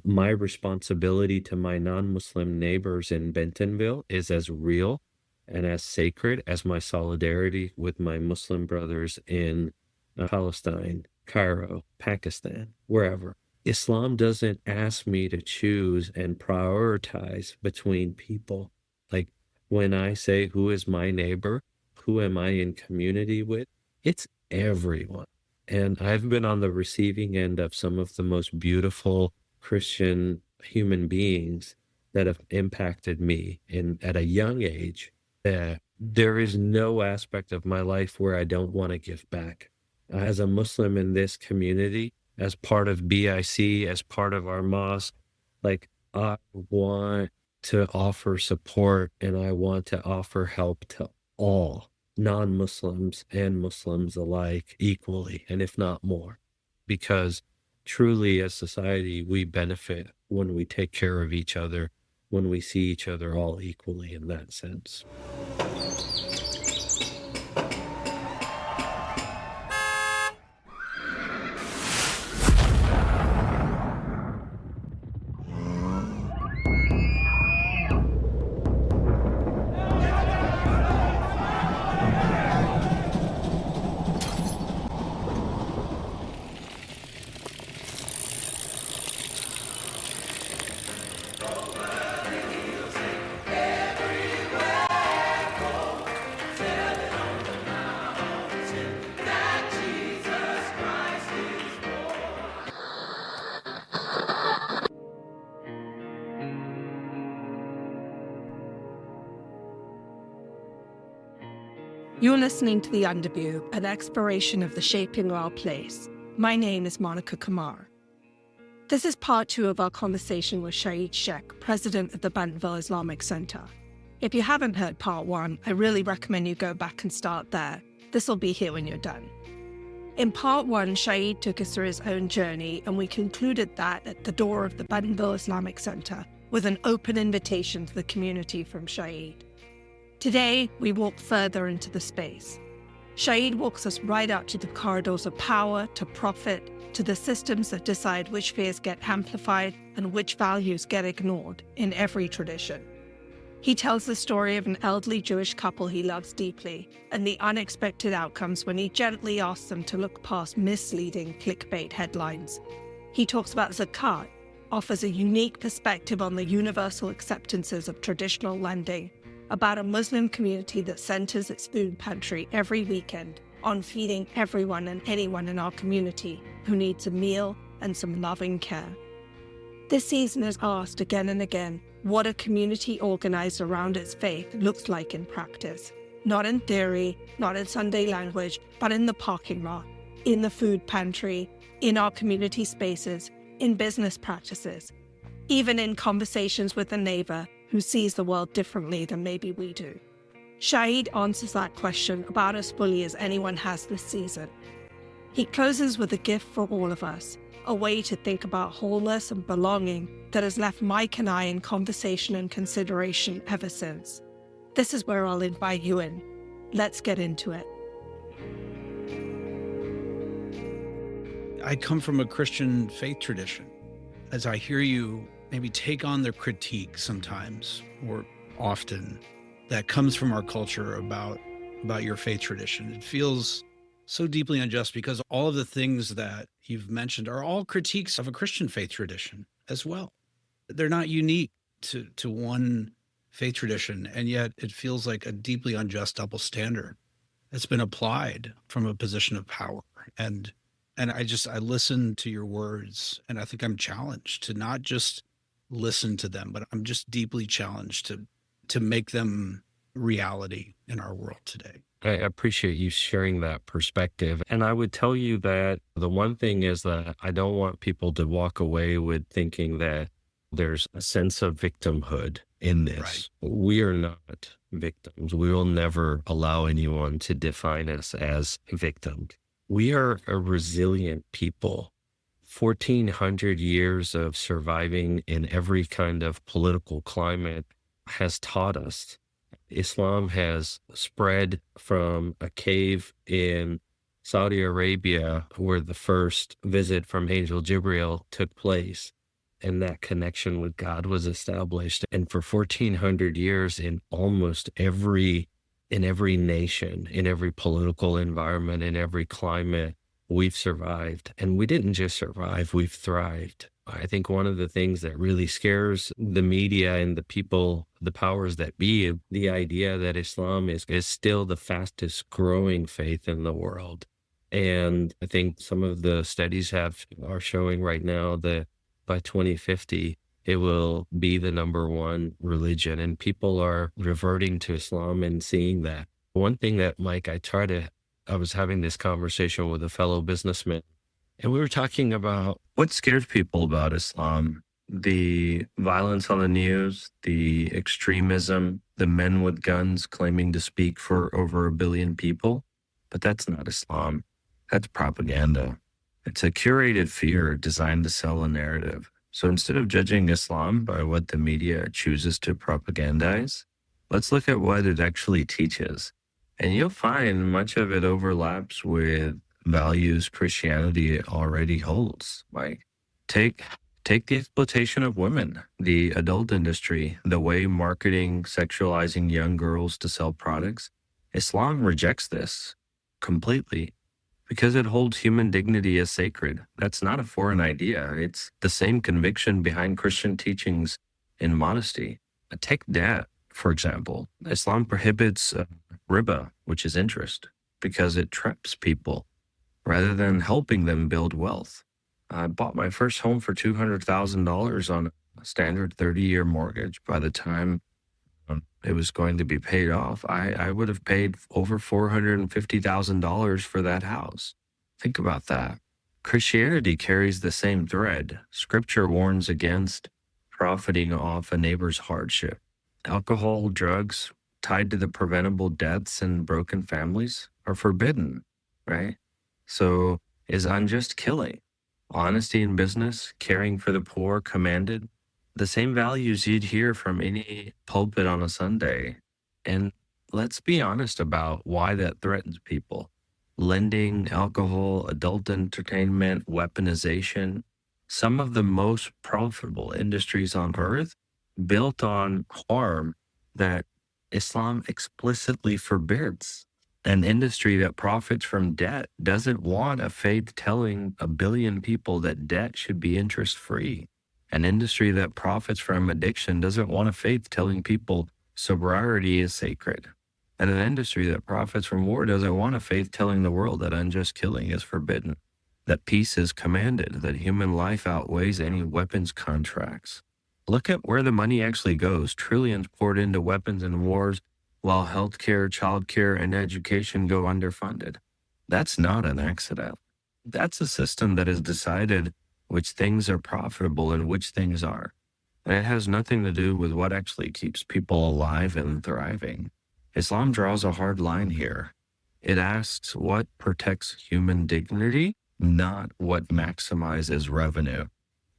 my responsibility to my non-Muslim neighbors in Bentonville is as real and as sacred as my solidarity with my Muslim brothers in Palestine, Cairo, Pakistan, wherever. Islam doesn't ask me to choose and prioritize between people. Like when I say, who is my neighbor? Who am I in community with? It's everyone. And I've been on the receiving end of some of the most beautiful Christian human beings that have impacted me at a young age. There is no aspect of my life where I don't want to give back. As a Muslim in this community, as part of BIC, as part of our mosque, like I want to offer support and I want to offer help to all non-Muslims and Muslims alike equally, and if not more, because truly as society, we benefit when we take care of each other, when we see each other all equally in that sense. You're listening to The Underview, an exploration of the shaping of our place. My name is Monica Kamar. This is part 2 of our conversation with Shahid Sheikh, president of the Bentonville Islamic Center. If you haven't heard part 1, I really recommend you go back and start there. This will be here when you're done. In part 1, Shahid took us through his own journey, and we concluded that at the door of the Bentonville Islamic Center with an open invitation to the community from Shahid. Today, we walk further into the space. Shahid walks us right out to the corridors of power, to profit, to the systems that decide which fears get amplified and which values get ignored in every tradition. He tells the story of an elderly Jewish couple he loves deeply and the unexpected outcomes when he gently asks them to look past misleading clickbait headlines. He talks about zakat, offers a unique perspective on the universal acceptances of traditional lending, about a Muslim community that centers its food pantry every weekend on feeding everyone and anyone in our community who needs a meal and some loving care. This season is asked again and again what a community organized around its faith looks like in practice. Not in theory, not in Sunday language, but in the parking lot, in the food pantry, in our community spaces, in business practices, even in conversations with a neighbor who sees the world differently than maybe we do. Shahid answers that question about as fully as anyone has this season. He closes with a gift for all of us, a way to think about wholeness and belonging that has left Mike and I in conversation and consideration ever since. This is where I'll invite you in. Let's get into it. I come from a Christian faith tradition. As I hear you maybe take on the critique sometimes, or often, that comes from our culture about your faith tradition, it feels so deeply unjust because all of the things that you've mentioned are all critiques of a Christian faith tradition as well. They're not unique to one faith tradition, and yet it feels like a deeply unjust double standard that's been applied from a position of power. And I listen to your words, and I think I'm challenged to not just listen to them, but I'm just deeply challenged to make them reality in our world today. I appreciate you sharing that perspective. And I would tell you that the one thing is that I don't want people to walk away with thinking that there's a sense of victimhood in this. Right. We are not victims. We will never allow anyone to define us as victims. We are a resilient people. 1,400 years of surviving in every kind of political climate has taught us. Islam has spread from a cave in Saudi Arabia, where the first visit from Angel Jibril took place, and that connection with God was established. And for 1400 years in almost in every nation, in every political environment, in every climate, we've survived. And we didn't just survive, we've thrived. I think one of the things that really scares the media and the people, the powers that be, the idea that Islam is still the fastest growing faith in the world. And I think some of the studies are showing right now that by 2050, it will be the number one religion, and people are reverting to Islam and seeing that. One thing that, Mike, I was having this conversation with a fellow businessman, and we were talking about what scares people about Islam: the violence on the news, the extremism, the men with guns claiming to speak for over 1 billion people. But that's not Islam. That's propaganda. It's a curated fear designed to sell a narrative. So instead of judging Islam by what the media chooses to propagandize, let's look at what it actually teaches. And you'll find much of it overlaps with values Christianity already holds. Like, take the exploitation of women, the adult industry, the way marketing, sexualizing young girls to sell products. Islam rejects this completely, because it holds human dignity as sacred. That's not a foreign idea. It's the same conviction behind Christian teachings in modesty. Take debt, for example. Islam prohibits riba, which is interest, because it traps people rather than helping them build wealth. I bought my first home for $200,000 on a standard 30-year mortgage. By the time it was going to be paid off, I would have paid over $450,000 for that house. Think about that. Christianity carries the same thread. Scripture warns against profiting off a neighbor's hardship. Alcohol, drugs tied to the preventable deaths and broken families are forbidden, right? So is unjust killing, honesty in business, caring for the poor commanded? The same values you'd hear from any pulpit on a Sunday. And let's be honest about why that threatens people. Lending, alcohol, adult entertainment, weaponization, some of the most profitable industries on earth built on harm that Islam explicitly forbids. An industry that profits from debt doesn't want a faith telling 1 billion people that debt should be interest-free. An industry that profits from addiction doesn't want a faith telling people sobriety is sacred. And an industry that profits from war doesn't want a faith telling the world that unjust killing is forbidden, that peace is commanded, that human life outweighs any weapons contracts. Look at where the money actually goes. Trillions poured into weapons and wars, while healthcare, childcare, and education go underfunded. That's not an accident. That's a system that has decided which things are profitable and which things are. And it has nothing to do with what actually keeps people alive and thriving. Islam draws a hard line here. It asks what protects human dignity, not what maximizes revenue.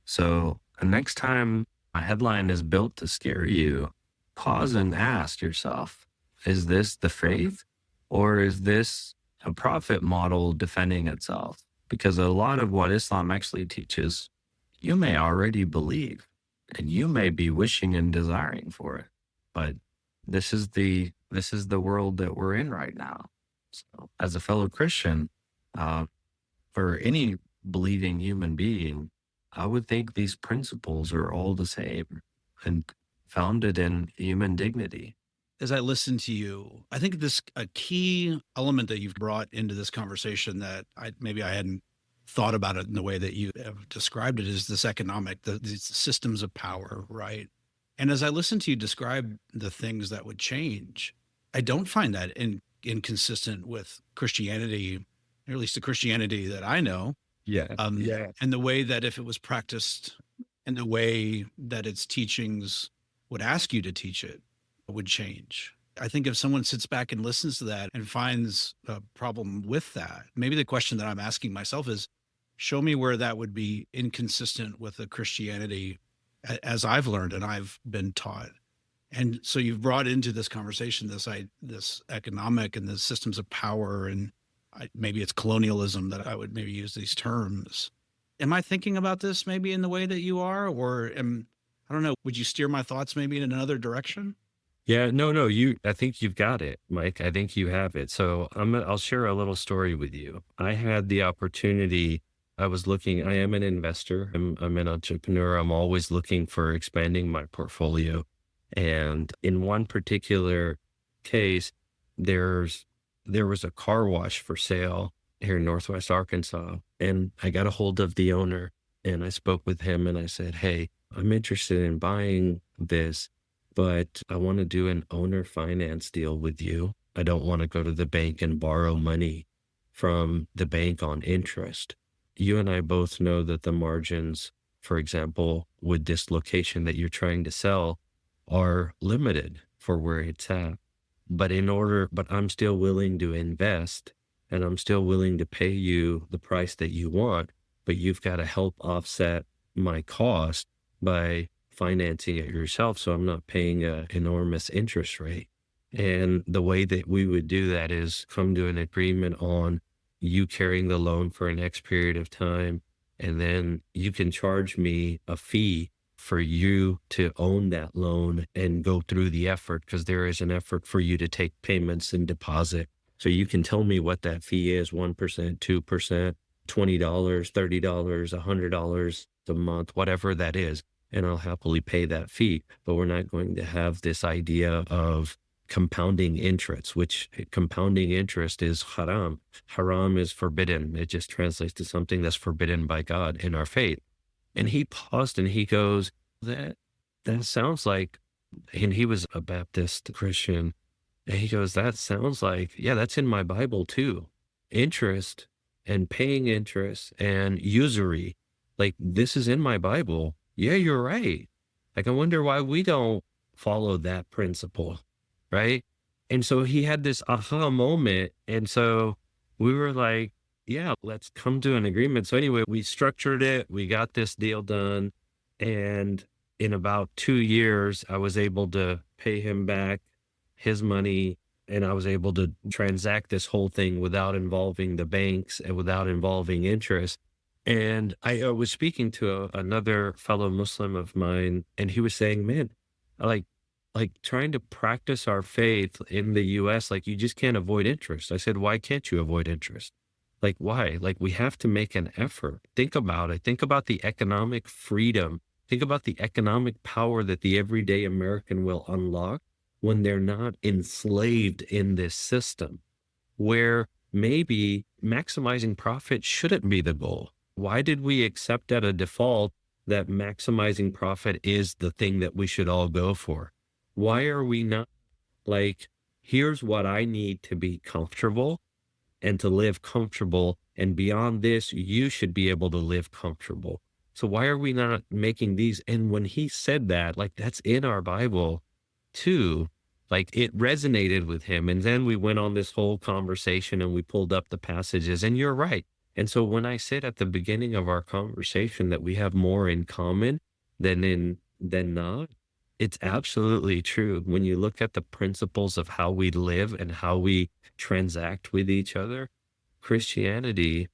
So next time a headline is built to scare you, pause and ask yourself, is this the faith, or is this a profit model defending itself? Because a lot of what Islam actually teaches, you may already believe, and you may be wishing and desiring for it. But this is the world that we're in right now. So as a fellow Christian, for any believing human being, I would think these principles are all the same and founded in human dignity. As I listen to you, I think a key element that you've brought into this conversation that maybe I hadn't thought about it in the way that you have described it is this these systems of power, right? And as I listen to you describe the things that would change, I don't find that inconsistent with Christianity, or at least the Christianity that I know. Yeah. And the way that if it was practiced and the way that its teachings would ask you to teach it would change. I think if someone sits back and listens to that and finds a problem with that, maybe the question that I'm asking myself is, show me where that would be inconsistent with the Christianity as I've learned and I've been taught. And so you've brought into this conversation this economic and the systems of power, and maybe it's colonialism that I would maybe use these terms. Am I thinking about this maybe in the way that you are, or I don't know, would you steer my thoughts maybe in another direction? Yeah, no, I think you've got it, Mike. I think you have it. So I'll share a little story with you. I had the opportunity. I am an investor. I'm an entrepreneur. I'm always looking for expanding my portfolio. And in one particular case, there's, there was a car wash for sale here in Northwest Arkansas. And I got a hold of the owner and I spoke with him and I said, "Hey, I'm interested in buying this, but I want to do an owner finance deal with you. I don't want to go to the bank and borrow money from the bank on interest. You and I both know that the margins, for example, with this location that you're trying to sell are limited for where it's at. But I'm still willing to invest and I'm still willing to pay you the price that you want, but you've got to help offset my cost by financing it yourself, so I'm not paying an enormous interest rate." And the way that we would do that is come to an agreement on you carrying the loan for an X period of time, and then you can charge me a fee for you to own that loan and go through the effort, because there is an effort for you to take payments and deposit. So you can tell me what that fee is, 1%, 2%, $20, $30, $100 a month, whatever that is, and I'll happily pay that fee. But we're not going to have this idea of compounding interest, which compounding interest is haram. Haram is forbidden. It just translates to something that's forbidden by God in our faith. And he paused and he goes, that sounds like, and he was a Baptist Christian. And he goes, "That sounds like, yeah, that's in my Bible too. Interest and paying interest and usury. Like, this is in my Bible. Yeah, you're right. Like, I wonder why we don't follow that principle." Right. And so he had this aha moment. And so we were like, yeah, let's come to an agreement. So anyway, we structured it. We got this deal done. And in about 2 years, I was able to pay him back his money. And I was able to transact this whole thing without involving the banks and without involving interest. And I was speaking to another fellow Muslim of mine, and he was saying, "Man, like, trying to practice our faith in the US, like, you just can't avoid interest." I said, "Why can't you avoid interest? Like, why? Like, we have to make an effort. Think about it. Think about the economic freedom. Think about the economic power that the everyday American will unlock when they're not enslaved in this system, where maybe maximizing profit shouldn't be the goal. Why did we accept at a default that maximizing profit is the thing that we should all go for? Why are we not like, here's what I need to be comfortable and to live comfortable, and beyond this, you should be able to live comfortable. So why are we not making these?" And when he said that, like, that's in our Bible too, like, it resonated with him. And then we went on this whole conversation and we pulled up the passages, and you're right. And so when I said at the beginning of our conversation that we have more in common than not, it's absolutely true. When you look at the principles of how we live and how we transact with each other, Christianity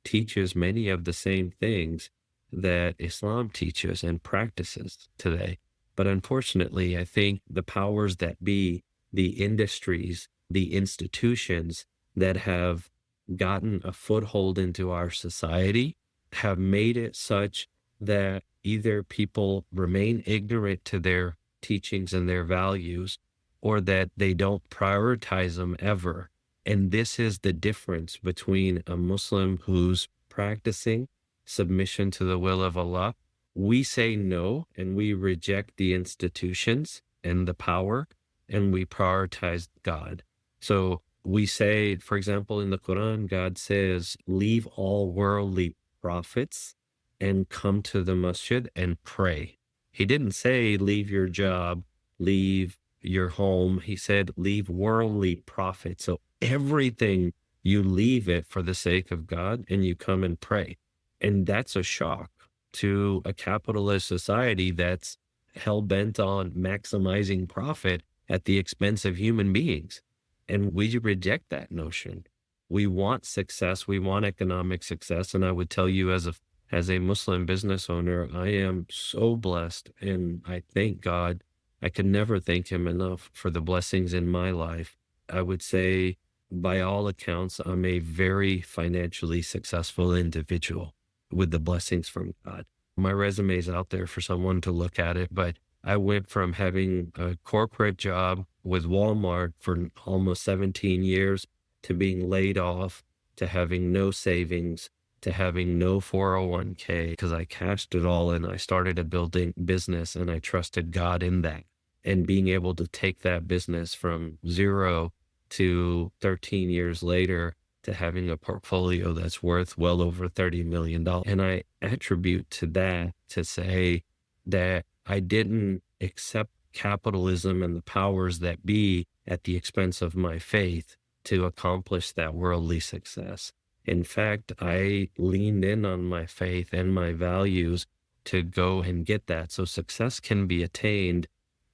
teaches many of the same things that Islam teaches and practices today. But unfortunately, I think the powers that be, the industries, the institutions that have gotten a foothold into our society have made it such that either people remain ignorant to their teachings and their values, or that they don't prioritize them ever. And this is the difference between a Muslim who's practicing submission to the will of Allah. We say no and we reject the institutions and the power, and we prioritize God. So we say, for example, in the Quran, God says, "Leave all worldly profits and come to the masjid and pray." He didn't say leave your job, leave your home. He said leave worldly profit. So everything, you leave it for the sake of God and you come and pray. And that's a shock to a capitalist society that's hell bent on maximizing profit at the expense of human beings. And we reject that notion. We want success. We want economic success. And I would tell you, as as a Muslim business owner, I am so blessed, and I thank God. I could never thank him enough for the blessings in my life. I would say, by all accounts, I'm a very financially successful individual with the blessings from God. My resume is out there for someone to look at it, but I went from having a corporate job with Walmart for almost 17 years to being laid off, to having no savings, to having no 401k, because I cashed it all and I started a building business and I trusted God in that. And being able to take that business from zero to 13 years later to having a portfolio that's worth well over $30 million. And I attribute to that to say that I didn't accept capitalism and the powers that be at the expense of my faith to accomplish that worldly success. In fact, I leaned in on my faith and my values to go and get that. So success can be attained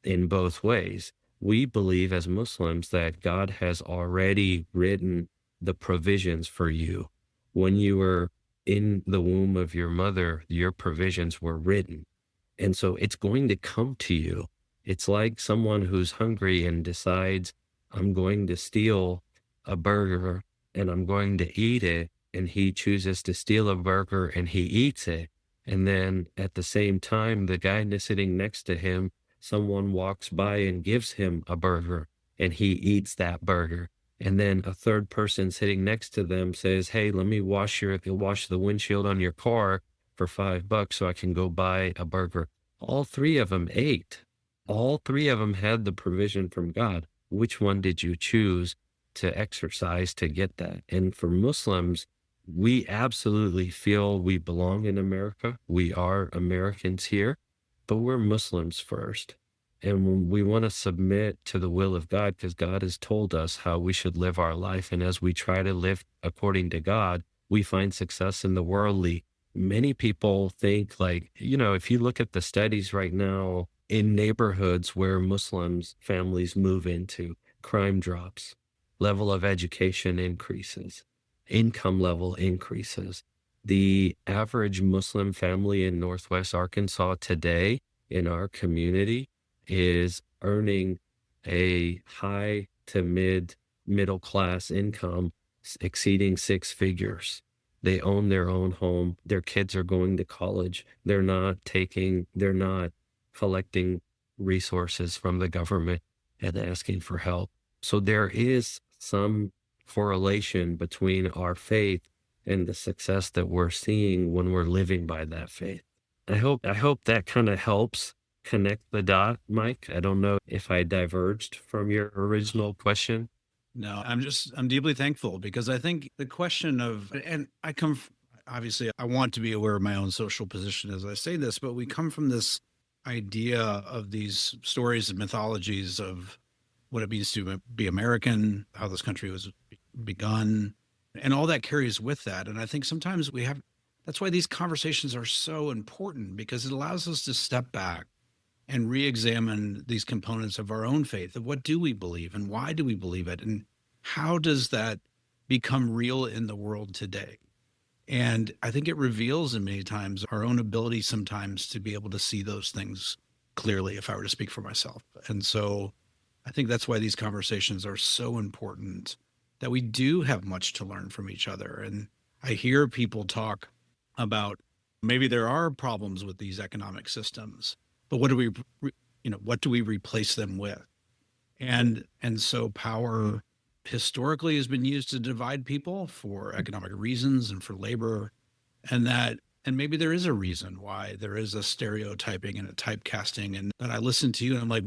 in both ways. We believe as Muslims that God has already written the provisions for you. When you were in the womb of your mother, your provisions were written. And so it's going to come to you. It's like someone who's hungry and decides, I'm going to steal a burger and I'm going to eat it. And he chooses to steal a burger and he eats it. And then at the same time, the guy sitting next to him, someone walks by and gives him a burger and he eats that burger. And then a third person sitting next to them says, hey, let me wash the windshield on your car for $5 so I can go buy a burger. All three of them ate. All three of them had the provision from God. Which one did you choose to exercise to get that? And for Muslims, we absolutely feel we belong in America. We are Americans here, but we're Muslims first. And we want to submit to the will of God because God has told us how we should live our life. And as we try to live according to God, we find success in the worldly. Many people think like, if you look at the studies right now in neighborhoods where Muslims families move into, crime drops, level of education increases, income level increases. The average Muslim family in Northwest Arkansas today in our community is earning a high to middle class income exceeding 6 figures. They own their own home. Their kids are going to college. They're not collecting resources from the government and asking for help. So there is some correlation between our faith and the success that we're seeing when we're living by that faith. I hope that kind of helps connect the dot, Mike. I don't know if I diverged from your original question. No, I'm deeply thankful because I think the question of, and obviously I want to be aware of my own social position as I say this, but we come from this idea of these stories and mythologies of what it means to be American, how this country was begun, and all that carries with that. And I think sometimes that's why these conversations are so important because it allows us to step back and re-examine these components of our own faith, of what do we believe and why do we believe it? And how does that become real in the world today? And I think it reveals in many times our own ability sometimes to be able to see those things clearly, if I were to speak for myself. And so I think that's why these conversations are so important, that we do have much to learn from each other. And I hear people talk about maybe there are problems with these economic systems, but what do we replace them with? And so power historically has been used to divide people for economic reasons and for labor, and maybe there is a reason why there is a stereotyping and a typecasting. And then I listen to you and I'm like,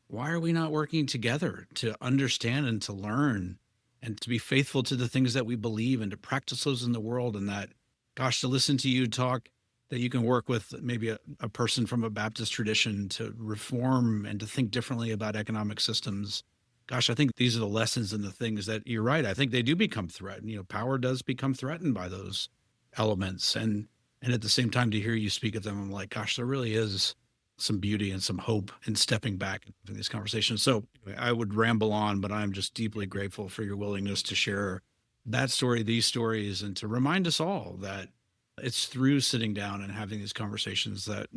why are we not working together to understand and to learn and to be faithful to the things that we believe and to practice those in the world? And that, gosh, to listen to you talk, that you can work with maybe a person from a Baptist tradition to reform and to think differently about economic systems. Gosh, I think these are the lessons and the things that you're right. I think they do become threatened. Power does become threatened by those elements. And at the same time, to hear you speak of them, I'm like, gosh, there really is some beauty and some hope in stepping back in these conversations. So I would ramble on, but I'm just deeply grateful for your willingness to share that story, these stories, and to remind us all that It's through sitting down and having these conversations that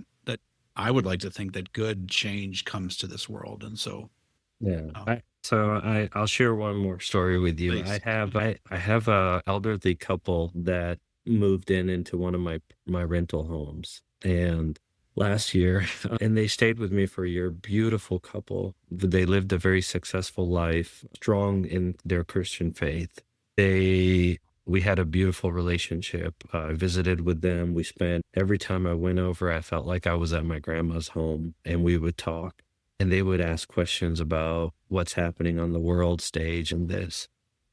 I would like to think that good change comes to this world. And so, Yeah. um, I'll share one more story with you. please. I have a elderly couple that moved in into one of my rental homes, and last year, and they stayed with me for a year. Beautiful couple. They lived a very successful life, strong in their Christian faith. We had a beautiful relationship. I visited with them. We spent every time I went over, I felt like I was at my grandma's home, and we would talk, and they would ask questions about what's happening on the world stage and this.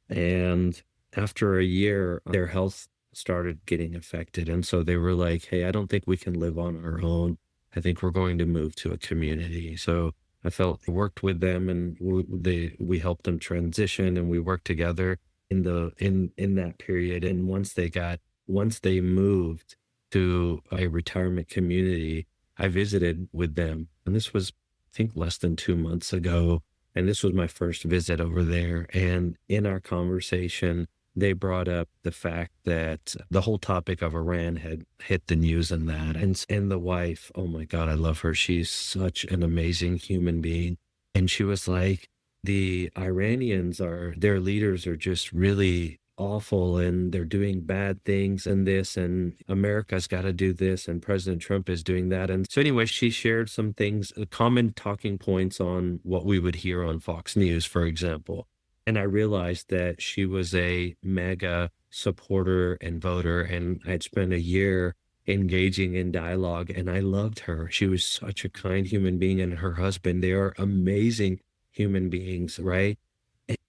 And after a year, their health started getting affected. And so they were like, hey, I don't think we can live on our own. I think we're going to move to a community. So I worked with them, and we helped them transition, and we worked together in that period. And once they moved to a retirement community, I visited with them. And this was, I think, less than 2 months ago. And this was my first visit over there. And in our conversation, they brought up the fact that the whole topic of Iran had hit the news, and that. And the wife, oh my God, I love her. She's such an amazing human being. And she was like, the Iranians their leaders are just really awful, and they're doing bad things and this, and America's got to do this, and President Trump is doing that. And so anyway, she shared some things, common talking points on what we would hear on Fox News, for example. And I realized that she was a MAGA supporter and voter, and I'd spent a year engaging in dialogue, and I loved her. She was such a kind human being, and her husband, they are amazing human beings, right?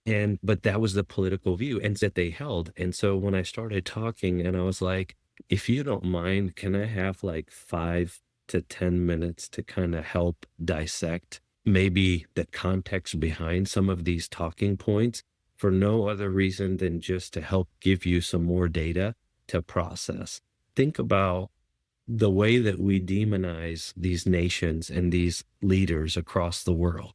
And but that was the political view and that they held. And so when I started talking, and I was like, if you don't mind, can I have like 5 to 10 minutes to kind of help dissect maybe the context behind some of these talking points, for no other reason than just to help give you some more data to process. Think about the way that we demonize these nations and these leaders across the world.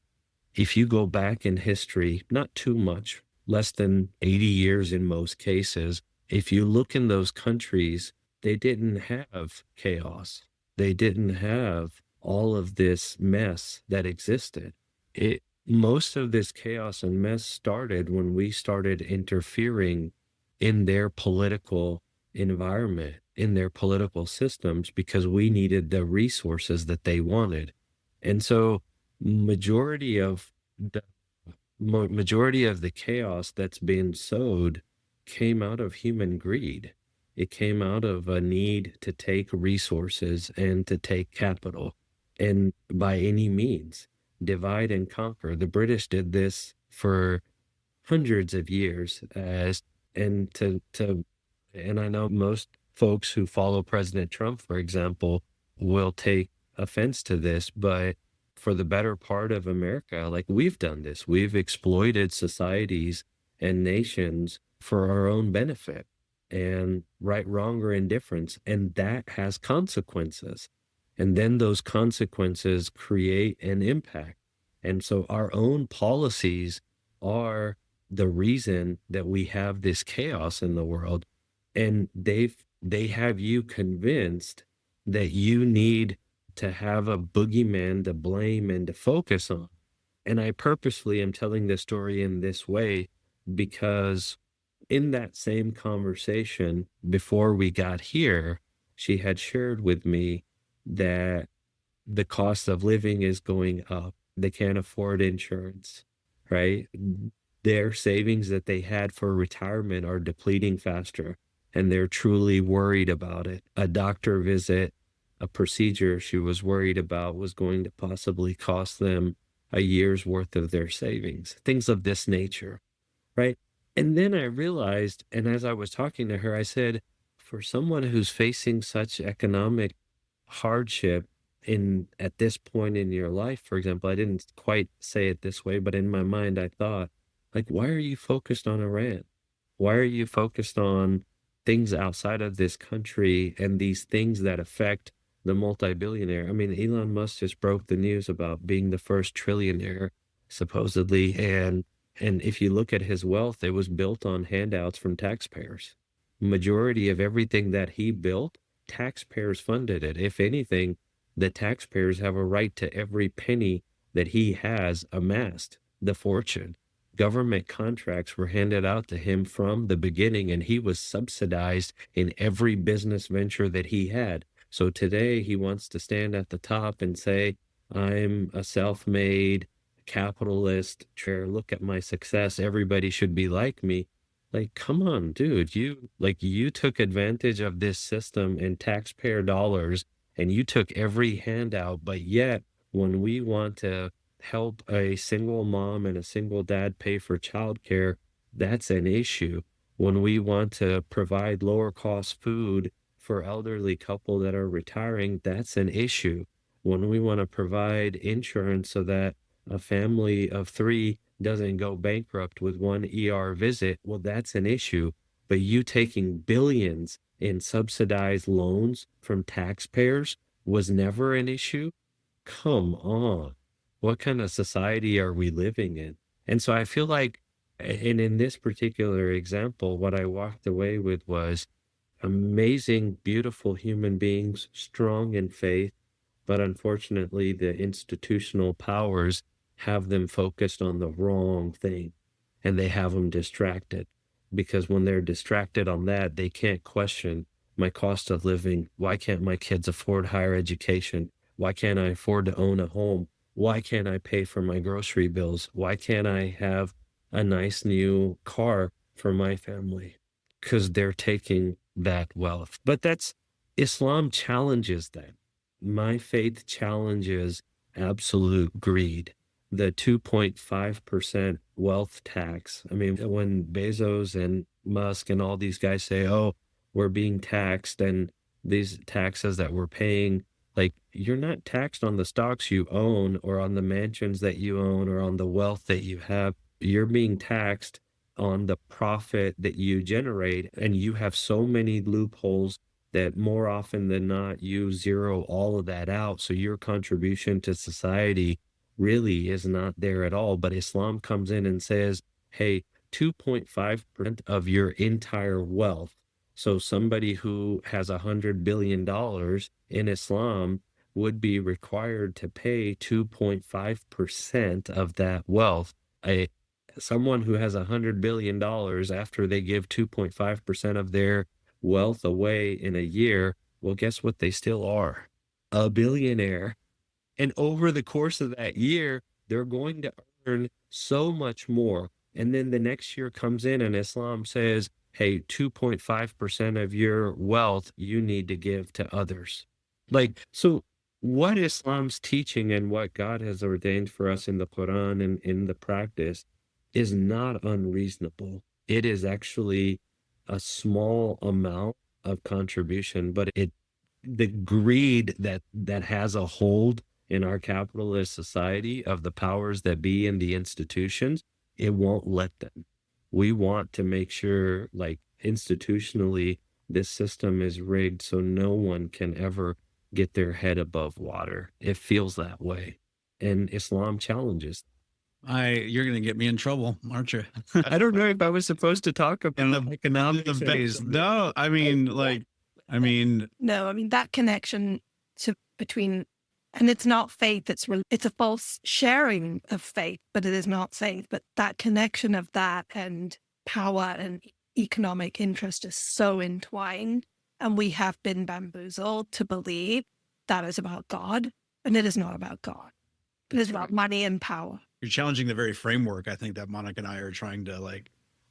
If you go back in history, not too much, less than 80 years in most cases, if you look in those countries, they didn't have chaos. They didn't have all of this mess that existed. Most of this chaos and mess started when we started interfering in their political environment, in their political systems, because we needed the resources that they wanted. And so majority of the majority of the chaos that's been sowed came out of human greed. It came out of a need to take resources and to take capital, and by any means divide and conquer. The British did this for hundreds of years, and and I know most folks who follow President Trump, for example, will take offense to this, but for the better part of America, like, we've done this. We've exploited societies and nations for our own benefit, and right, wrong, or indifference. And that has consequences. And then those consequences create an impact. And so our own policies are the reason that we have this chaos in the world. And they have you convinced that you need to have a boogeyman to blame and to focus on. And I purposefully am telling this story in this way because in that same conversation before we got here, she had shared with me that the cost of living is going up. They can't afford insurance, right? Their savings that they had for retirement are depleting faster, and they're truly worried about it. A doctor visit, a procedure she was worried about was going to possibly cost them a year's worth of their savings, things of this nature, right? And then I realized, and as I was talking to her, I said, for someone who's facing such economic hardship at this point in your life, for example, I didn't quite say it this way, but in my mind, I thought, like, why are you focused on Iran? Why are you focused on things outside of this country and these things that affect the multi-billionaire? I mean, Elon Musk just broke the news about being the first trillionaire, supposedly. And if you look at his wealth, it was built on handouts from taxpayers. majority of everything that he built, taxpayers funded it. If anything, the taxpayers have a right to every penny that he has amassed, the fortune. Government contracts were handed out to him from the beginning, and he was subsidized in every business venture that he had. So today he wants to stand at the top and say, I'm a self-made capitalist. Look at my success. Everybody should be like me. Like, come on, dude. You took advantage of this system and taxpayer dollars, and you took every handout, but yet when we want to help a single mom and a single dad pay for childcare, that's an issue. When we want to provide lower cost food for elderly couple that are retiring, that's an issue. When we want to provide insurance so that a family of three doesn't go bankrupt with one ER visit, well, that's an issue. But you taking billions in subsidized loans from taxpayers was never an issue? Come on. What kind of society are we living in? And so I feel like, and in this particular example, what I walked away with was amazing, beautiful human beings, strong in faith, but unfortunately, the institutional powers have them focused on the wrong thing, and they have them distracted. Because when they're distracted on that, they can't question my cost of living. Why can't my kids afford higher education? Why can't I afford to own a home? Why can't I pay for my grocery bills? Why can't I have a nice new car for my family? Because they're taking that wealth. But Islam challenges that. My faith challenges absolute greed. The 2.5% wealth tax. I mean, when Bezos and Musk and all these guys say, oh, we're being taxed, and these taxes that we're paying, like, you're not taxed on the stocks you own or on the mansions that you own or on the wealth that you have. You're being taxed on the profit that you generate, and you have so many loopholes that more often than not, you zero all of that out. So your contribution to society really is not there at all. But Islam comes in and says, hey, 2.5% of your entire wealth. So somebody who has $100 billion in Islam would be required to pay 2.5% of that wealth. Someone who has $100 billion, after they give 2.5% of their wealth away in a year, well, guess what? They still are a billionaire. And over the course of that year, they're going to earn so much more. And then the next year comes in and Islam says, hey, 2.5% of your wealth you need to give to others. Like, so what Islam's teaching and what God has ordained for us in the Quran and in the practice is not unreasonable. It is actually a small amount of contribution, but the greed that has a hold in our capitalist society of the powers that be in the institutions, it won't let them. We want to make sure, like, institutionally, this system is rigged so no one can ever get their head above water. It feels that way. And Islam challenges. You're going to get me in trouble, aren't you? I don't know if I was supposed to talk about economics. No, I mean, No, I mean, that connection between, and it's not faith, it's a false sharing of faith, but it is not faith. But that connection of that and power and economic interest is so entwined. And we have been bamboozled to believe that is about God, and it is not about God. It is about money and power. You're challenging the very framework, I think, that Monica and I are trying to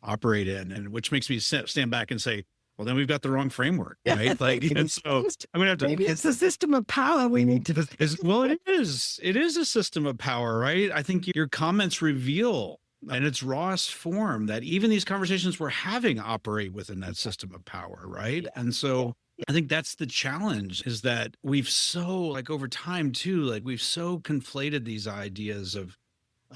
operate in, and which makes me stand back and say, well, then we've got the wrong framework, right? And so I'm gonna have to. Maybe it's the system of power we need to. Well, it is. It is a system of power, right? I think your comments reveal, in its rawest form, that even these conversations we're having operate within that system of power, right? And so I think that's the challenge, is that we've so, over time too, we've so conflated these ideas of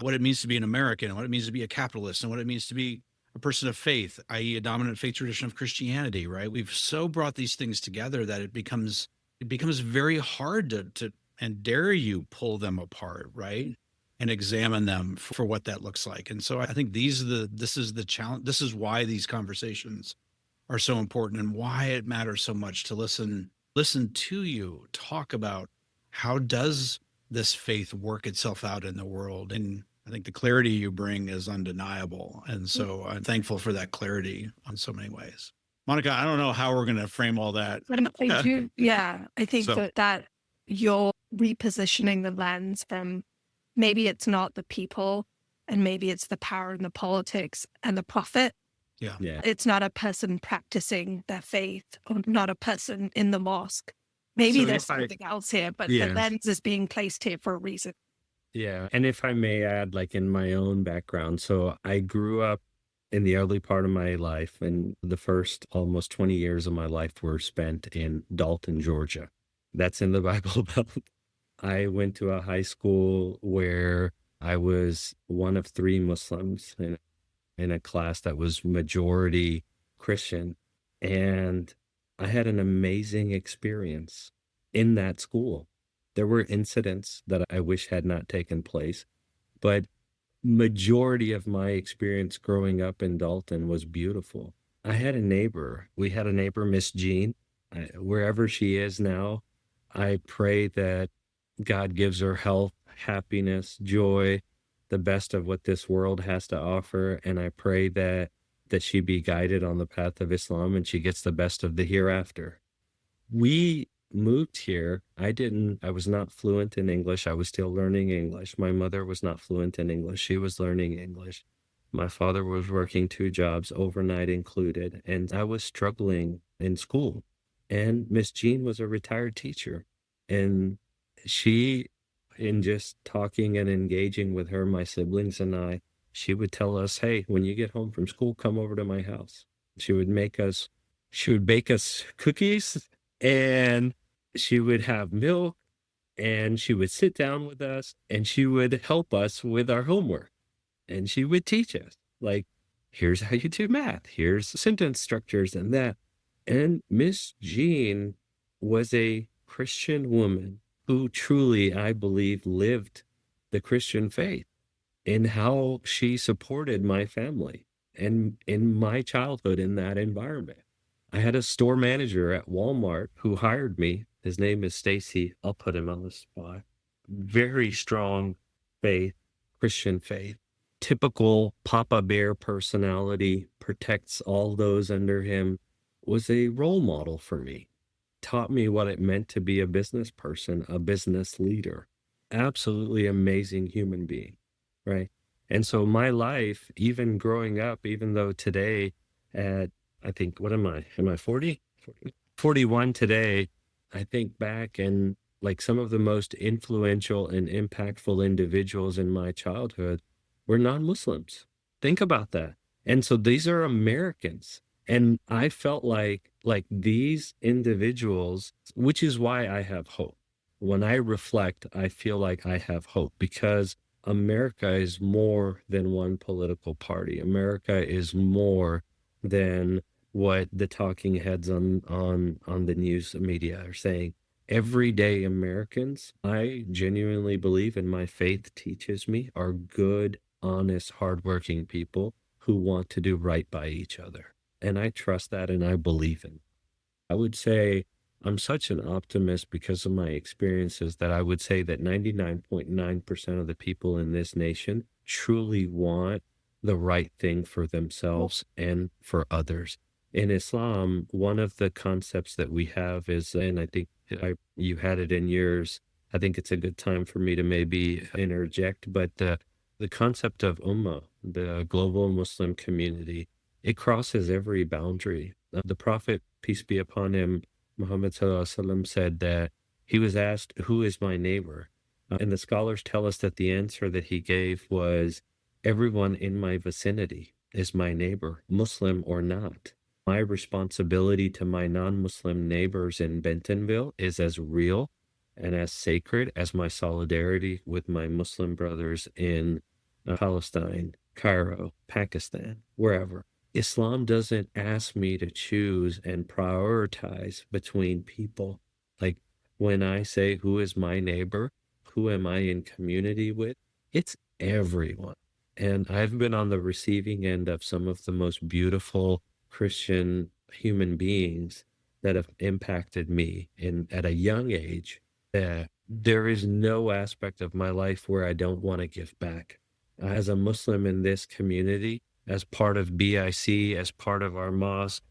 what it means to be an American and what it means to be a capitalist and what it means to be a person of faith, i.e. a dominant faith tradition of Christianity, right? We've so brought these things together that it becomes very hard to and dare you pull them apart, right? And examine them for what that looks like. And so I think this is the challenge. This is why these conversations are so important and why it matters so much to listen to you talk about how does this faith work itself out in the world. And I think the clarity you bring is undeniable. And so I'm thankful for that clarity on so many ways. Monica, I don't know how we're going to frame all that. And I do, yeah, I think So- that you're repositioning the lens from maybe it's not the people and maybe it's the power and the politics and the profit. Yeah. Yeah. It's not a person practicing their faith or not a person in the mosque. Maybe So there's if I- something else here, but Yeah. the lens is being placed here for a reason. Yeah. And if I may add, like in my own background, so I grew up in the early part of my life, and the first almost 20 years of my life were spent in Dalton, Georgia. That's in the Bible Belt. I went to a high school where I was one of three Muslims in a class that was majority Christian. And I had an amazing experience in that school. There were incidents that I wish had not taken place, but majority of my experience growing up in Dalton was beautiful. I had a neighbor. We had a neighbor, Miss Jean. Wherever she is now, I pray that God gives her health, happiness, joy, the best of what this world has to offer. And I pray that she be guided on the path of Islam and she gets the best of the hereafter. We moved here. I was not fluent in English. I was still learning English. My mother was not fluent in English. She was learning English. My father was working 2 jobs, overnight included, and I was struggling in school. And Miss Jean was a retired teacher. And she, in just talking and engaging with her, my siblings and I, she would tell us, hey, when you get home from school, come over to my house. She would bake us cookies, and she would have milk, and she would sit down with us, and she would help us with our homework. And she would teach us, like, here's how you do math, here's sentence structures and that. And Miss Jean was a Christian woman who truly, I believe, lived the Christian faith in how she supported my family and in my childhood in that environment. I had a store manager at Walmart who hired me. His name is Stacy. I'll put him on the spot. Very strong faith, Christian faith. Typical Papa Bear personality, protects all those under him, was a role model for me. Taught me what it meant to be a business person, a business leader. Absolutely amazing human being, right? And so my life, even growing up, even though today at, I think, what am I? Am I 40? 41 today. I think back and like some of the most influential and impactful individuals in my childhood were non-Muslims. Think about that. And so these are Americans. And I felt like these individuals, which is why I have hope. When I reflect, I feel like I have hope because America is more than one political party. America is more than what the talking heads on the news media are saying. Everyday Americans, I genuinely believe, and my faith teaches me, are good, honest, hardworking people who want to do right by each other. And I trust that and I believe in. I would say I'm such an optimist because of my experiences that I would say that 99.9% of the people in this nation truly want the right thing for themselves and for others. In Islam, one of the concepts that we have is, and I think you had it in yours, I think it's a good time for me to maybe interject, but the concept of ummah, the global Muslim community, it crosses every boundary. The Prophet, peace be upon him, Muhammad Sallallahu Alaihi Wasallam, said that he was asked, who is my neighbor? And the scholars tell us that the answer that he gave was, everyone in my vicinity is my neighbor, Muslim or not. My responsibility to my non-Muslim neighbors in Bentonville is as real and as sacred as my solidarity with my Muslim brothers in Palestine, Cairo, Pakistan, wherever. Islam doesn't ask me to choose and prioritize between people. Like when I say, who is my neighbor? Who am I in community with? It's everyone. And I've been on the receiving end of some of the most beautiful Christian human beings that have impacted me at a young age, that there is no aspect of my life where I don't want to give back. As a Muslim in this community, as part of BIC, as part of our mosque,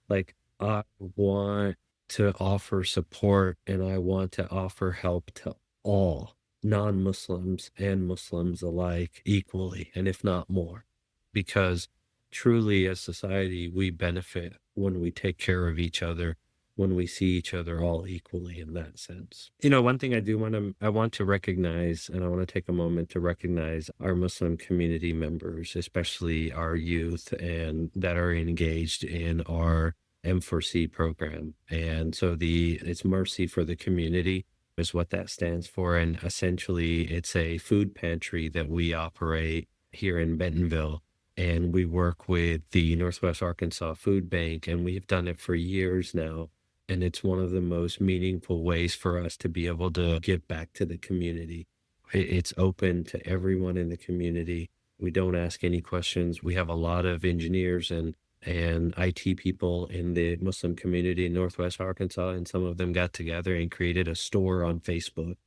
like, I want to offer support and I want to offer help to all non-Muslims and Muslims alike equally, and if not more, because truly as society, we benefit when we take care of each other, when we see each other all equally in that sense. One thing I want to recognize, and I want to take a moment to recognize our Muslim community members, especially our youth and that are engaged in our M4C program. And so it's Mercy for the Community is what that stands for. And essentially it's a food pantry that we operate here in Bentonville. And we work with the Northwest Arkansas Food Bank, and we've done it for years now. And it's one of the most meaningful ways for us to be able to give back to the community. It's open to everyone in the community. We don't ask any questions. We have a lot of engineers and IT people in the Muslim community in Northwest Arkansas, and some of them got together and created a store on Facebook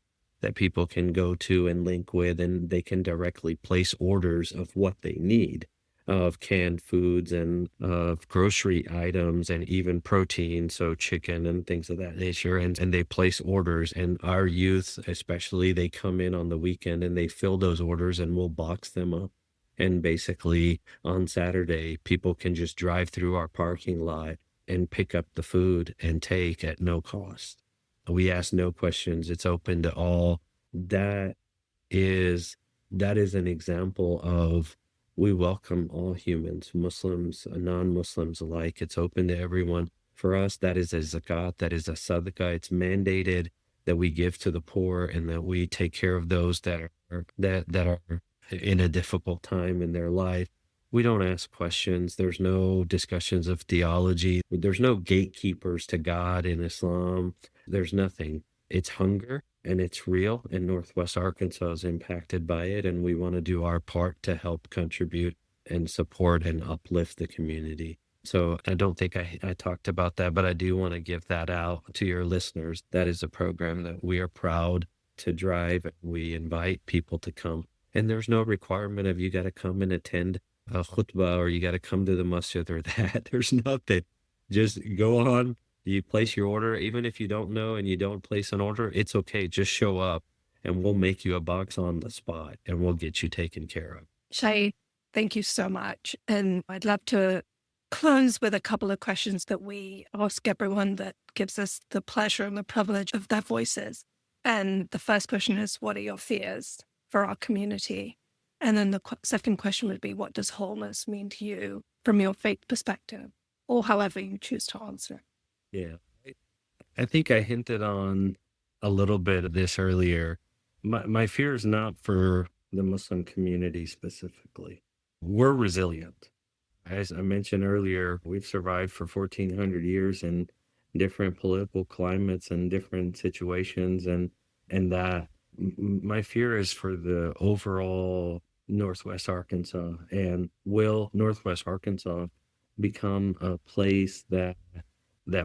that people can go to and link with, and they can directly place orders of what they need, of canned foods and of grocery items and even protein, so chicken and things of that nature. And they place orders, and our youth, especially, they come in on the weekend and they fill those orders and we'll box them up. And basically on Saturday, people can just drive through our parking lot and pick up the food and take at no cost. We ask no questions. It's open to all. That is an example of, we welcome all humans, Muslims, non-Muslims alike. It's open to everyone. For us, that is a zakat, that is a sadaqah. It's mandated that we give to the poor and that we take care of those that are in a difficult time in their life. We don't ask questions. There's no discussions of theology. There's no gatekeepers to God in Islam. There's nothing. It's hunger, and it's real, and Northwest Arkansas is impacted by it, and we want to do our part to help contribute and support and uplift the community. So I don't think I talked about that, but I do want to give that out to your listeners. That is a program that we are proud to drive. We invite people to come. And there's no requirement of you got to come and attend a khutbah or you got to come to the masjid or that. There's nothing. Just go on. You place your order. Even if you don't know and you don't place an order, it's okay. Just show up and we'll make you a box on the spot and we'll get you taken care of. Shahid, thank you so much. And I'd love to close with a couple of questions that we ask everyone that gives us the pleasure and the privilege of their voices. And the first question is, what are your fears for our community? And then the second question would be, what does wholeness mean to you from your faith perspective, or however you choose to answer? Yeah, I think I hinted on a little bit of this earlier. My fear is not for the Muslim community specifically. We're resilient. As I mentioned earlier, we've survived for 1,400 years in different political climates and different situations, and that my fear is for the overall Northwest Arkansas. And will Northwest Arkansas become a place that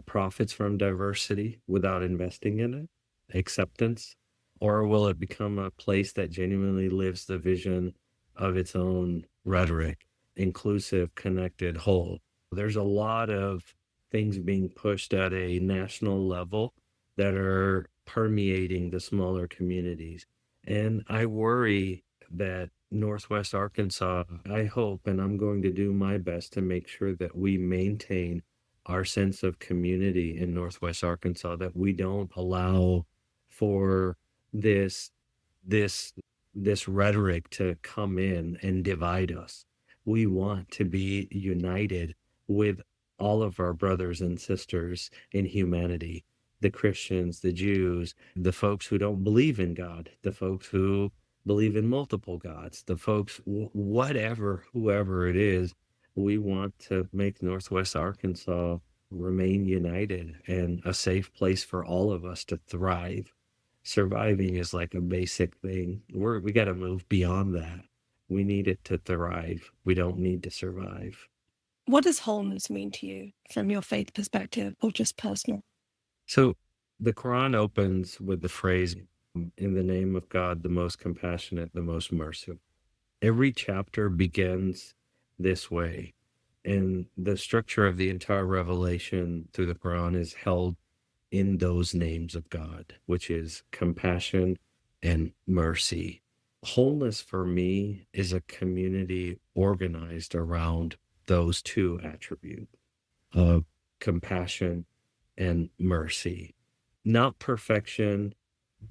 profits from diversity without investing in it, acceptance, or will it become a place that genuinely lives the vision of its own rhetoric, inclusive, connected, whole? There's a lot of things being pushed at a national level that are permeating the smaller communities. And I worry that Northwest Arkansas, I hope, and I'm going to do my best to make sure that we maintain our sense of community in Northwest Arkansas, that we don't allow for this rhetoric to come in and divide us. We want to be united with all of our brothers and sisters in humanity, the Christians, the Jews, the folks who don't believe in God, the folks who believe in multiple gods, the folks, whatever, whoever it is. We want to make Northwest Arkansas remain united and a safe place for all of us to thrive. Surviving is like a basic thing. We got to move beyond that. We need it to thrive. We don't need to survive. What does wholeness mean to you from your faith perspective or just personal? So the Quran opens with the phrase, in the name of God, the most compassionate, the most merciful. Every chapter begins this way. And the structure of the entire revelation through the Quran is held in those names of God, which is compassion and mercy. Wholeness for me is a community organized around those two attributes of compassion and mercy. Not perfection,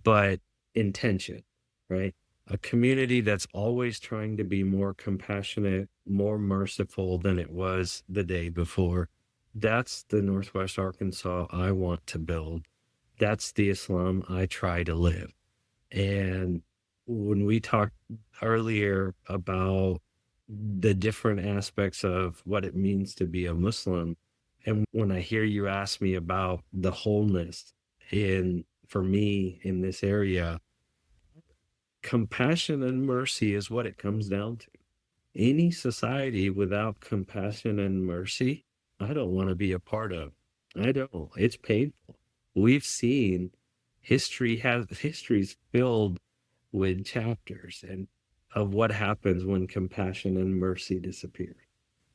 but intention, right? A community that's always trying to be more compassionate, more merciful than it was the day before. That's the Northwest Arkansas I want to build. That's the Islam I try to live. And when we talked earlier about the different aspects of what it means to be a Muslim, and when I hear you ask me about the wholeness for me in this area, compassion and mercy is what it comes down to. Any society without compassion and mercy, I don't want to be a part of. I don't. It's painful. We've seen history's filled with chapters and of what happens when compassion and mercy disappear.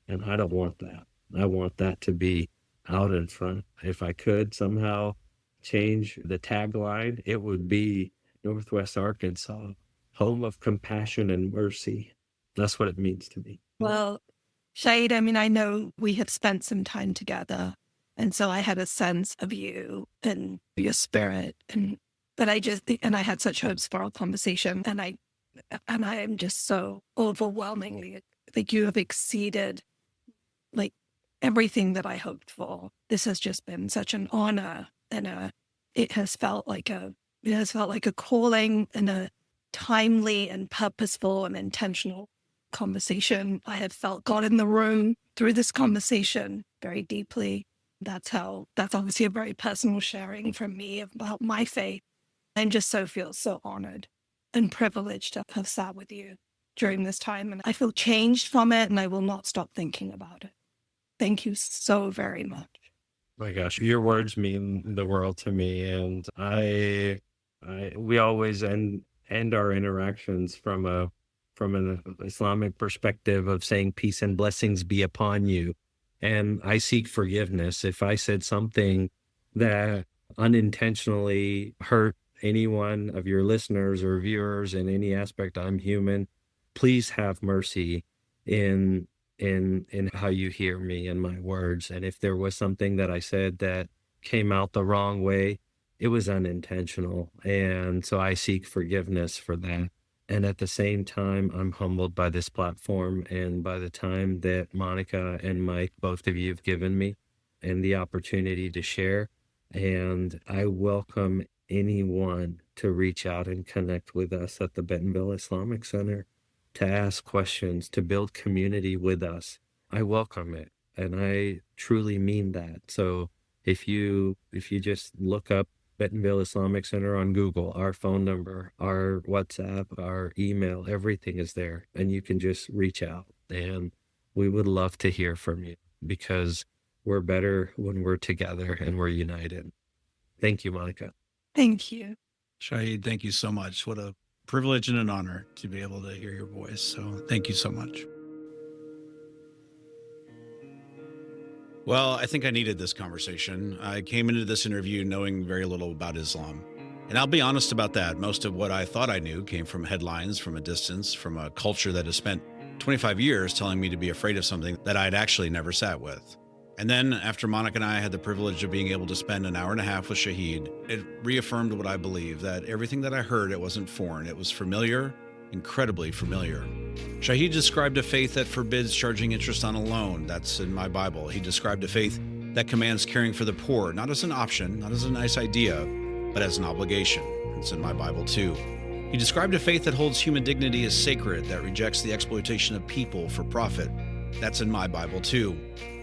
And I don't want that. I want that to be out in front. If I could somehow change the tagline, it would be Northwest Arkansas, home of compassion and mercy. That's what it means to me. Well, Shahid, I mean, I know we have spent some time together, and so I had a sense of you and your spirit, and I had such hopes for our conversation, and I am just so overwhelmingly like you have exceeded like everything that I hoped for. This has just been such an honor, and it has felt like a calling and a timely and purposeful and intentional conversation. I have felt God in the room through this conversation very deeply. That's obviously a very personal sharing from me about my faith. I just feel so honored and privileged to have sat with you during this time. And I feel changed from it, and I will not stop thinking about it. Thank you so very much. My gosh, your words mean the world to me. And we always end our interactions from an Islamic perspective of saying peace and blessings be upon you. And I seek forgiveness if I said something that unintentionally hurt any one of your listeners or viewers in any aspect. I'm human. Please have mercy in how you hear me and my words. And if there was something that I said that came out the wrong way, it was unintentional. And so I seek forgiveness for that. And at the same time, I'm humbled by this platform and by the time that Monica and Mike, both of you, have given me and the opportunity to share. And I welcome anyone to reach out and connect with us at the Bentonville Islamic Center, to ask questions, to build community with us. I welcome it. And I truly mean that. So if you just look up Bentonville Islamic Center on Google, our phone number, our WhatsApp, our email, everything is there. And you can just reach out. And we would love to hear from you because we're better when we're together and we're united. Thank you, Monica. Thank you. Shahid, thank you so much. What a privilege and an honor to be able to hear your voice. So thank you so much. Well, I think I needed this conversation. I came into this interview knowing very little about Islam. And I'll be honest about that. Most of what I thought I knew came from headlines, from a distance, from a culture that has spent 25 years telling me to be afraid of something that I'd actually never sat with. And then after Monica and I had the privilege of being able to spend an hour and a half with Shahid, it reaffirmed what I believe, that everything that I heard, it wasn't foreign. It was familiar, incredibly familiar. Shahid described a faith that forbids charging interest on a loan. That's in my Bible. He described a faith that commands caring for the poor, not as an option, not as a nice idea, but as an obligation. It's in my Bible too. He described a faith that holds human dignity as sacred, that rejects the exploitation of people for profit. That's in my Bible too.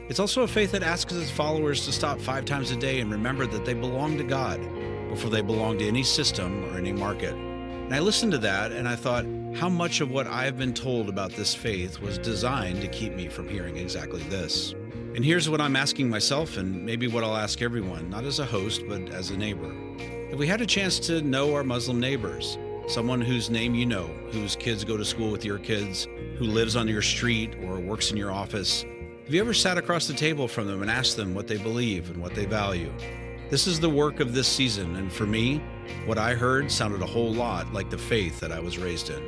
It's also a faith that asks its followers to stop 5 times a day and remember that they belong to God before they belong to any system or any market. And I listened to that and I thought, how much of what I've been told about this faith was designed to keep me from hearing exactly this? And here's what I'm asking myself, and maybe what I'll ask everyone, not as a host, but as a neighbor. If we had a chance to know our Muslim neighbors, someone whose name you know, whose kids go to school with your kids, who lives on your street or works in your office, have you ever sat across the table from them and asked them what they believe and what they value? This is the work of this season, and for me, what I heard sounded a whole lot like the faith that I was raised in.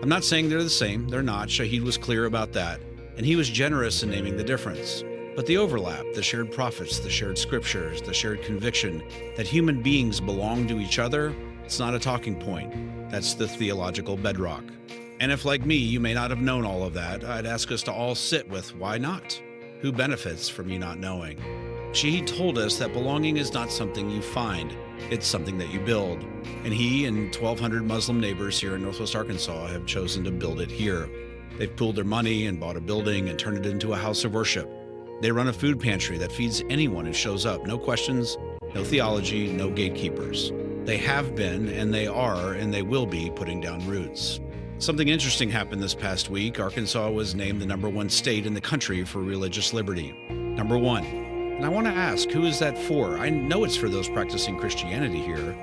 I'm not saying they're the same, they're not. Shahid was clear about that, and he was generous in naming the difference. But the overlap, the shared prophets, the shared scriptures, the shared conviction that human beings belong to each other, it's not a talking point. That's the theological bedrock. And if, like me, you may not have known all of that, I'd ask us to all sit with why not? Who benefits from you not knowing? Shahid told us that belonging is not something you find, it's something that you build. And he and 1,200 Muslim neighbors here in Northwest Arkansas have chosen to build it here. They've pooled their money and bought a building and turned it into a house of worship. They run a food pantry that feeds anyone who shows up. No questions, no theology, no gatekeepers. They have been, and they are, and they will be putting down roots. Something interesting happened this past week. Arkansas was named the #1 state in the country for religious liberty. #1. And I want to ask, who is that for? I know it's for those practicing Christianity here,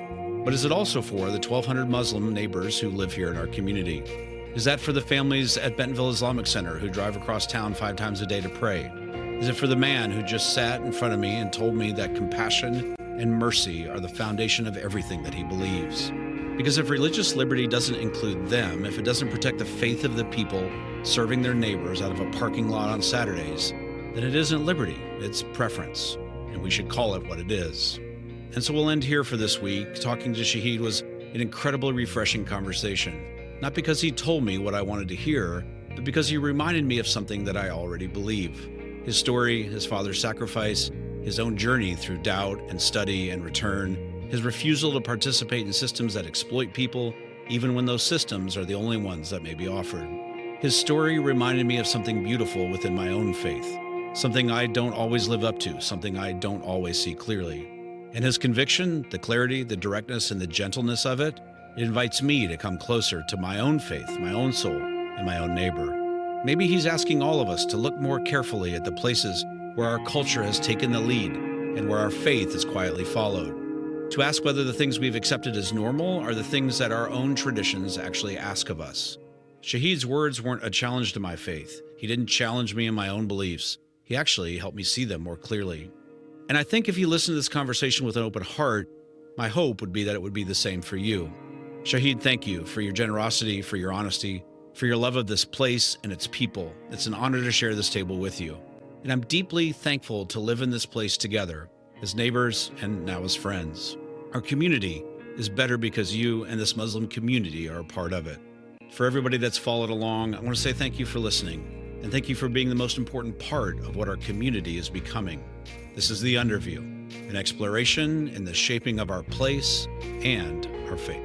but is it also for the 1,200 Muslim neighbors who live here in our community? Is that for the families at Bentonville Islamic Center who drive across town 5 times a day to pray? Is it for the man who just sat in front of me and told me that compassion and mercy are the foundation of everything that he believes? Because if religious liberty doesn't include them, if it doesn't protect the faith of the people serving their neighbors out of a parking lot on Saturdays, then it isn't liberty, it's preference, and we should call it what it is. And so we'll end here for this week. Talking to Shahid was an incredibly refreshing conversation, not because he told me what I wanted to hear, but because he reminded me of something that I already believe. His story, his father's sacrifice, his own journey through doubt and study and return, his refusal to participate in systems that exploit people, even when those systems are the only ones that may be offered. His story reminded me of something beautiful within my own faith, something I don't always live up to, something I don't always see clearly. And his conviction, the clarity, the directness, and the gentleness of it, it invites me to come closer to my own faith, my own soul, and my own neighbor. Maybe he's asking all of us to look more carefully at the places where our culture has taken the lead and where our faith has quietly followed. To ask whether the things we've accepted as normal are the things that our own traditions actually ask of us. Shahid's words weren't a challenge to my faith. He didn't challenge me in my own beliefs. He actually helped me see them more clearly. And I think if you listen to this conversation with an open heart, my hope would be that it would be the same for you. Shahid, thank you for your generosity, for your honesty, for your love of this place and its people. It's an honor to share this table with you. And I'm deeply thankful to live in this place together, as neighbors and now as friends. Our community is better because you and this Muslim community are a part of it. For everybody that's followed along, I want to say thank you for listening, and thank you for being the most important part of what our community is becoming. This is The Underview, an exploration in the shaping of our place and our faith.